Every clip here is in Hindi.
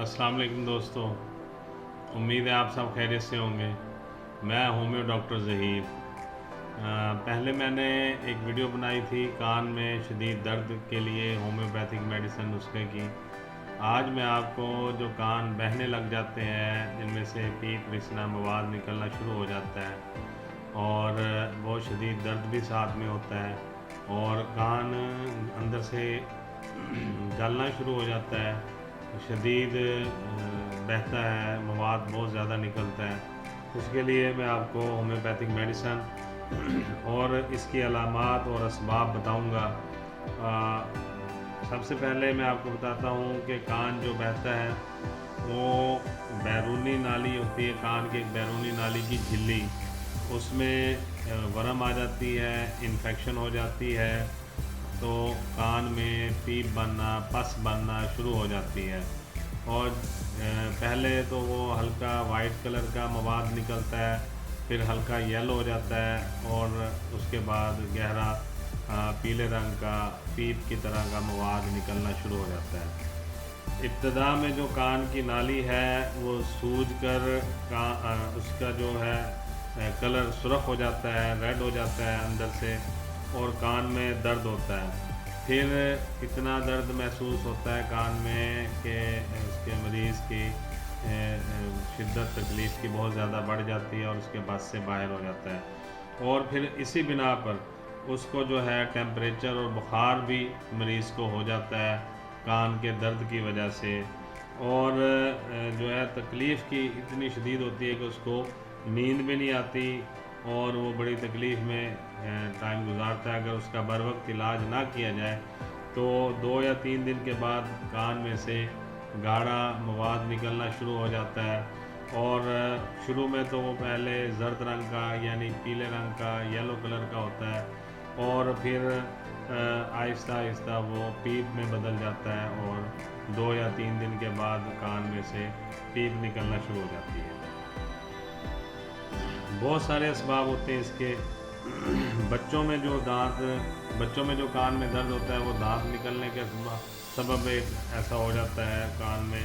अस्सलाम वालेकुम दोस्तों। उम्मीद है आप सब खैरियत से होंगे। मैं होम्यो डॉक्टर ज़हीर। पहले मैंने एक वीडियो बनाई थी कान में शदीद दर्द के लिए होम्योपैथिक मेडिसिन नुस्खे की। आज मैं आपको जो कान बहने लग जाते हैं, जिनमें से पीप रिसना मवाद निकलना शुरू हो जाता है और बहुत शदीद दर्द भी साथ में होता है और कान अंदर से जलना शुरू हो जाता है, शदीद बहता है, मवाद बहुत ज़्यादा निकलता है। उसके लिए मैं आपको होम्योपैथिक मेडिसन और इसकी अलामात और असबाब बताऊंगा। सबसे पहले मैं आपको बताता हूँ कि कान जो बहता है वो बैरूनी नाली होती है, कान की एक बैरूनी नाली की झिल्ली, उसमें वरम आ जाती है, इन्फेक्शन हो जाती है, तो कान में पीप बनना, पस बनना शुरू हो जाती है। और पहले तो वो हल्का वाइट कलर का मवाद निकलता है, फिर हल्का येलो हो जाता है और उसके बाद गहरा पीले रंग का पीप की तरह का मवाद निकलना शुरू हो जाता है। इब्तदा में जो कान की नाली है वो सूज कर उसका जो है कलर सुर्ख हो जाता है, रेड हो जाता है अंदर से और कान में दर्द होता है। फिर इतना दर्द महसूस होता है कान में कि उसके मरीज़ की शिद्दत तकलीफ़ की बहुत ज़्यादा बढ़ जाती है और उसके बस से बाहर हो जाता है। और फिर इसी बिना पर उसको जो है टेम्परेचर और बुखार भी मरीज़ को हो जाता है कान के दर्द की वजह से। और जो है तकलीफ़ की इतनी शदीद होती है कि उसको नींद भी नहीं आती और वो बड़ी तकलीफ़ में टाइम गुजारता है। अगर उसका बर वक्त इलाज ना किया जाए तो 2 या 3 दिन के बाद कान में से गाढ़ा मवाद निकलना शुरू हो जाता है। और शुरू में तो वो पहले ज़र्द रंग का यानी पीले रंग का, येलो कलर का होता है और फिर आहिस्ता आहिस्ता वो पीप में बदल जाता है और 2 या 3 दिन के बाद कान में से पीप निकलना शुरू हो जाती है। बहुत सारे असबाब होते हैं इसके। बच्चों में जो कान में दर्द होता है वो दांत निकलने के सबब एक ऐसा हो जाता है, कान में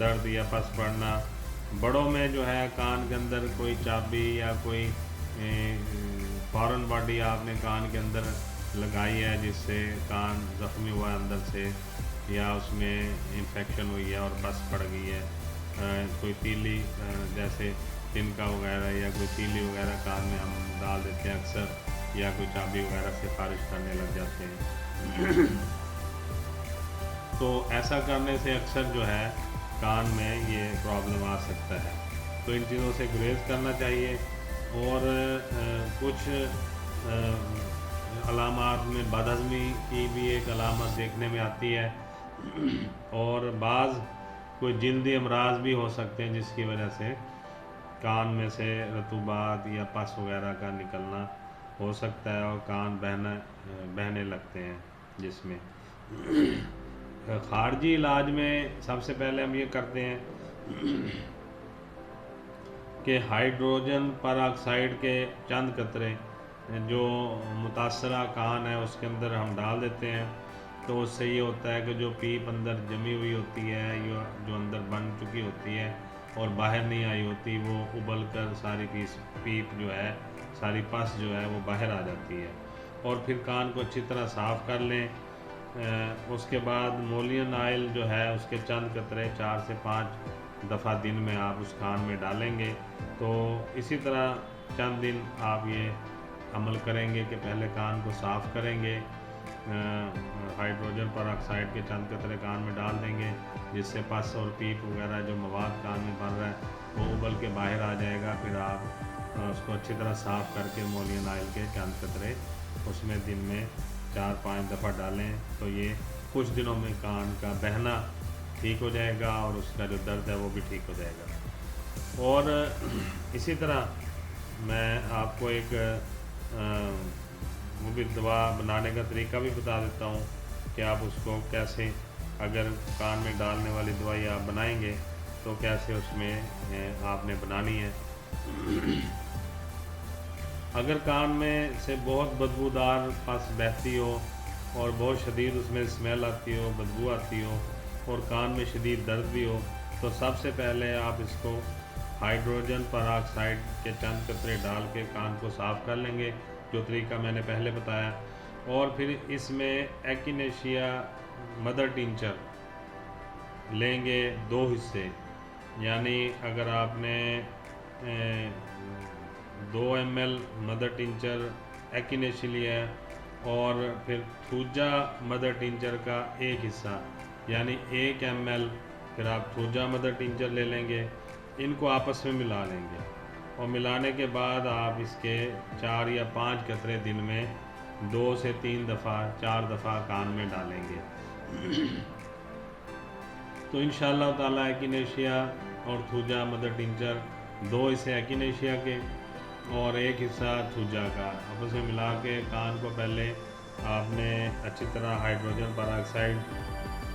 दर्द या पस पड़ना। बड़ों में जो है कान के अंदर कोई चाबी या कोई फॉरेन बॉडी आपने कान के अंदर लगाई है जिससे कान ज़ख्मी हुआ है अंदर से, या उसमें इन्फेक्शन हुई है और पस पड़ गई है, कोई तीली जैसे तिनका वगैरह या कोई तीली वगैरह कान में हम डाल देते हैं अक्सर, या कोई चाबी वगैरह से खारिज करने लग जाते हैं। तो ऐसा करने से अक्सर जो है कान में ये प्रॉब्लम आ सकता है, तो इन चीज़ों से गुरेज करना चाहिए। और कुछ अलामात में बदहज़मी की भी एक अलामत देखने में आती है और बाज़ कोई जल्दी अमराज भी हो सकते हैं जिसकी वजह से कान में से रतूबात या पस वगैरह का निकलना हो सकता है और कान बहने लगते हैं। जिसमें खारजी इलाज में सबसे पहले हम ये करते हैं कि हाइड्रोजन परऑक्साइड के चंद कतरे जो मुतासरा कान है उसके अंदर हम डाल देते हैं, तो उससे ये होता है कि जो पीप अंदर जमी हुई होती है, जो अंदर बन चुकी होती है और बाहर नहीं आई होती, वो उबल कर सारी पीप जो है, सारी पस जो है वो बाहर आ जाती है। और फिर कान को अच्छी तरह साफ़ कर लें। उसके बाद मोलियन ऑयल जो है उसके चंद कतरे 4 से 5 दफ़ा दिन में आप उस कान में डालेंगे। तो इसी तरह चंद दिन आप ये अमल करेंगे कि पहले कान को साफ़ करेंगे, हाइड्रोजन परऑक्साइड के चंद कतरे कान में डाल देंगे जिससे पस और पीप वगैरह जो मवाद कान में बन रहा है वो उबल के बाहर आ जाएगा। फिर आप उसको अच्छी तरह साफ़ करके मोलियन ऑयल के चंद कतरे उसमें दिन में 4-5 दफ़ा डालें, तो ये कुछ दिनों में कान का बहना ठीक हो जाएगा और उसका जो दर्द है वो भी ठीक हो जाएगा। और इसी तरह मैं आपको एक वो भी दवा बनाने का तरीका भी बता देता हूँ कि आप उसको कैसे, अगर कान में डालने वाली दवाई आप बनाएंगे तो कैसे उसमें आपने बनानी है। अगर कान में से बहुत बदबूदार पस बहती हो और बहुत शदीद उसमें स्मेल आती हो, बदबू आती हो और कान में शदीद दर्द भी हो, तो सबसे पहले आप इसको हाइड्रोजन परऑक्साइड के चंद कतरे डाल के कान को साफ़ कर लेंगे, जो तरीका मैंने पहले बताया। और फिर इसमें एक्टिनेशिया मदर टिंचर लेंगे 2 हिस्से, यानी अगर आपने 2 ml मदर टिंचर एक्टिनेशिया लिया है और फिर थूजा मदर टिंचर का 1 हिस्सा यानी 1 ml फिर आप थूजा मदर टिंचर ले लेंगे, इनको आपस में मिला लेंगे और मिलाने के बाद आप इसके 4 या 5 कतरे दिन में 2 से 3 दफ़ा 4 दफ़ा कान में डालेंगे। तो इंशाअल्लाह ताला एक्टिनेशिया और थूजा मदर टिंचर 2 हिस्से एक्टिनेशिया के और 1 हिस्सा थूजा का आपस में मिला के कान को पहले आपने अच्छी तरह हाइड्रोजन परऑक्साइड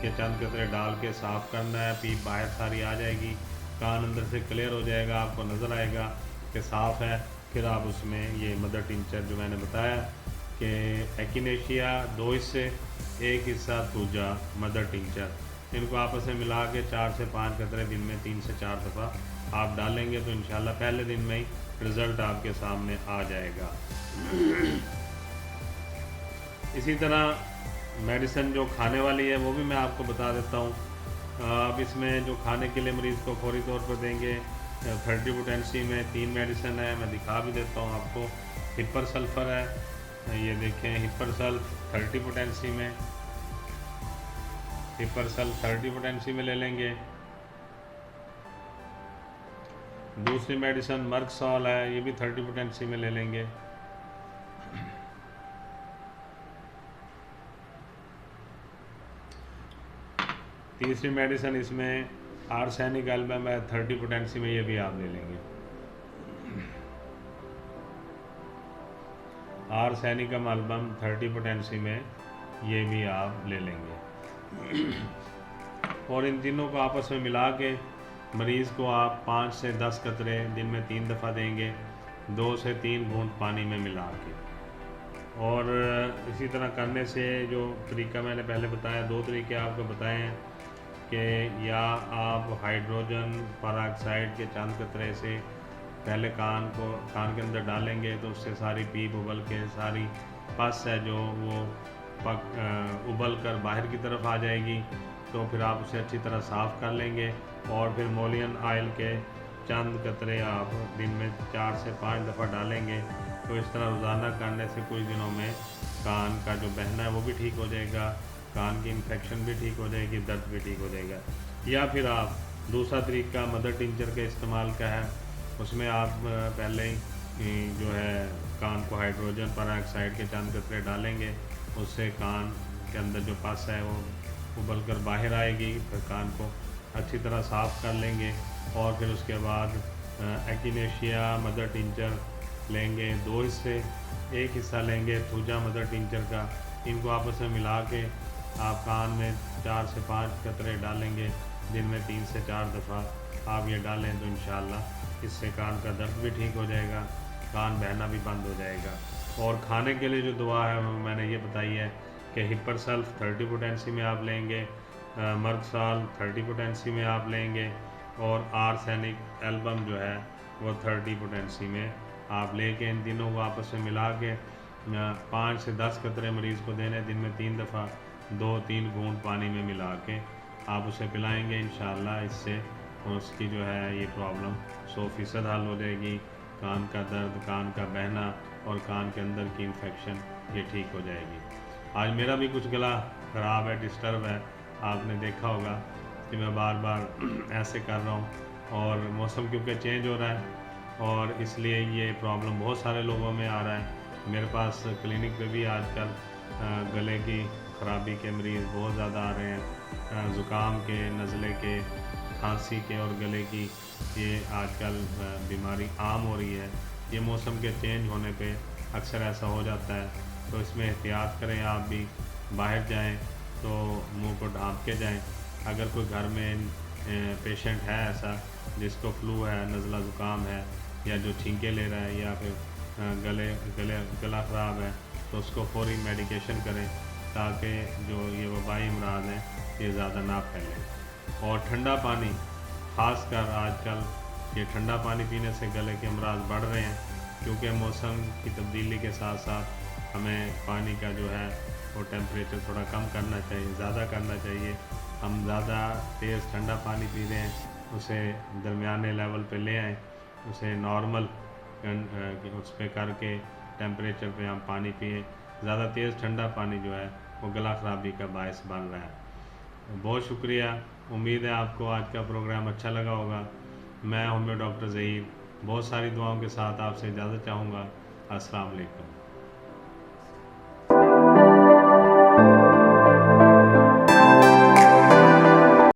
के चंद कतरे डाल के साफ़ करना है। पीप बाहर सारी आ जाएगी, कान अंदर से क्लियर हो जाएगा, आपको नज़र आएगा कि साफ़ है। फिर आप उसमें ये मदर टिंचर जो मैंने बताया कि एक्टिनेशिया 2 हिस्से 1 हिस्सा थूजा मदर टिंचर, इनको आपस में मिला के 4 से 5 कतरे दिन में 3 से 4 दफ़ा आप डालेंगे तो इंशाल्लाह पहले दिन में ही रिज़ल्ट आपके सामने आ जाएगा। इसी तरह मेडिसिन जो खाने वाली है वो भी मैं आपको बता देता हूँ। अब इसमें जो खाने के लिए मरीज़ को फौरी तौर पर देंगे 30 पोटेंसी में 3 मेडिसिन है, मैं दिखा भी देता हूँ आपको। हिपर सल्फ़र है, ये देखें हिपर सल्फ 30 पोटेंसी में, हिपर सल्फ 30 पोटेंसी में ले लेंगे। दूसरी मेडिसिन मर्कसॉल है, ये भी 30 पोटेंसी में ले लेंगे। तीसरी मेडिसिन इसमें आर्सेनिक एल्बम है 30 पोटेंसी में, ये भी आप ले लेंगे। आर्सेनिकम एल्बम 30 पोटेंसी में, ये भी आप ले लेंगे। और इन तीनों को आपस में मिला के मरीज़ को आप 5 से 10 कतरे दिन में 3 दफ़ा देंगे, 2 से 3 बूंद पानी में मिला के। और इसी तरह करने से जो तरीका मैंने पहले बताया, 2 तरीके आपको बताए हैं कि या आप हाइड्रोजन परऑक्साइड के चंद कतरे से पहले कान के अंदर डालेंगे तो उससे सारी पीप उबल के सारी पस है जो वो उबल कर बाहर की तरफ आ जाएगी। तो फिर आप उसे अच्छी तरह साफ़ कर लेंगे और फिर मोलियन ऑयल के चंद कतरे आप दिन में 4 से 5 दफ़ा डालेंगे। तो इस तरह रोज़ाना करने से कुछ दिनों में कान का जो बहना है वो भी ठीक हो जाएगा, कान की इन्फेक्शन भी ठीक हो जाएगी, दर्द भी ठीक हो जाएगा। या फिर आप दूसरा तरीका मदर टिंचर के इस्तेमाल का है, उसमें आप पहले ही जो है कान को हाइड्रोजन परऑक्साइड के चंद कतरे डालेंगे, उससे कान के अंदर जो पस है वो उबल कर बाहर आएगी। फिर कान को अच्छी तरह साफ़ कर लेंगे और फिर उसके बाद एक्टिनेशिया मदर टिंचर लेंगे 2 हिस्से, 1 हिस्सा लेंगे थूजा मदर टिंचर का, इनको आपस में मिला के आप कान में 4 से 5 कतरे डालेंगे, दिन में 3 से 4 दफ़ा आप ये डालें तो इंशाल्लाह इससे कान का दर्द भी ठीक हो जाएगा, कान बहना भी बंद हो जाएगा। और खाने के लिए जो दवा है वो मैंने ये बताई है कि हिपर सल्फ 30 पोटेंसी में आप लेंगे, मर्कसॉल 30 पोटेंसी में आप लेंगे और आर्सेनिक एल्बम जो है वो 30 पोटेंसी में आप लेके इन तीनों को आपस में मिला के 5 से 10 कतरे मरीज़ को देने, दिन में 3 दफ़ा 2-3 बूंद पानी में मिला के आप उसे पिलाएंगे। इंशाल्लाह इससे उसकी जो है ये प्रॉब्लम 100% हल हो जाएगी। कान का दर्द, कान का बहना और कान के अंदर की इन्फेक्शन ये ठीक हो जाएगी। आज मेरा भी कुछ गला ख़राब है, डिस्टर्ब है, आपने देखा होगा कि मैं बार बार ऐसे कर रहा हूँ और मौसम क्योंकि चेंज हो रहा है और इसलिए ये प्रॉब्लम बहुत सारे लोगों में आ रहा है। मेरे पास क्लिनिक पे भी आजकल गले की ख़राबी के मरीज़ बहुत ज़्यादा आ रहे हैं, ज़ुकाम के, नज़ले के, खांसी के और गले की ये आजकल बीमारी आम हो रही है। ये मौसम के चेंज होने पे अक्सर ऐसा हो जाता है, तो इसमें एहतियात करें। आप भी बाहर जाएं तो मुंह को ढाँप के जाएं। अगर कोई घर में पेशेंट है ऐसा जिसको फ्लू है, नज़ला ज़ुकाम है या जो छींके ले रहा है या फिर गला ख़राब है तो उसको फौरी मेडिकेशन करें ताकि जो ये वबाई अमराज हैं ये ज़्यादा ना फैलें। और ठंडा पानी ख़ासकर आजकल ये ठंडा पानी पीने से गले के अमराज बढ़ रहे हैं, क्योंकि मौसम की तब्दीली के साथ साथ हमें पानी का जो है वो टेम्परेचर थोड़ा कम करना चाहिए, ज़्यादा करना चाहिए। हम ज़्यादा तेज़ ठंडा पानी पी रहे हैं, उसे दरमियाने लेवल पे ले आएँ, उसे नॉर्मल उस पे करके टेम्परेचर पे हम पानी पिएँ। ज़्यादा तेज़ ठंडा पानी जो है वो गला ख़राबी का बायस बन रहा है। बहुत शुक्रिया। उम्मीद है आपको आज का प्रोग्राम अच्छा लगा होगा। मैं होम्यो डॉक्टर ज़हीर बहुत सारी दुआओं के साथ आपसे इजाज़त चाहूँगा। अस्सलाम वालेकुम।